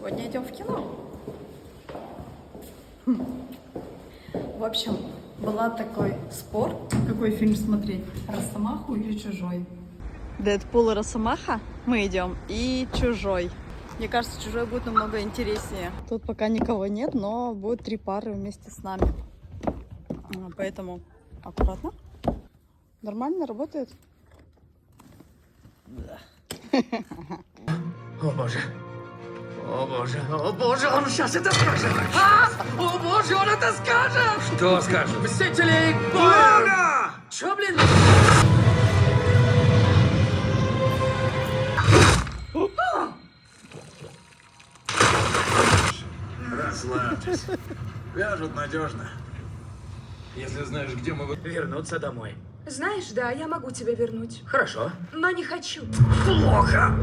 Сегодня идем в кино. В общем, была такой спор, какой фильм смотреть, «Росомаху» или «Чужой». Дэдпул и Росомаха мы идем, и «Чужой». Мне кажется, «Чужой» будет намного интереснее. Тут пока никого нет, но будет 3 пары вместе с нами. Поэтому аккуратно. Нормально работает? Да. О боже. О боже, о боже, он сейчас это скажет! О боже, он это скажет! Что скажешь? Мстителей Бога! Чё, блин? Расслабьтесь. Вяжут надежно. Если знаешь, где мы... Вернуться домой. Знаешь, да, я могу тебя вернуть. Хорошо. Но не хочу. Плохо.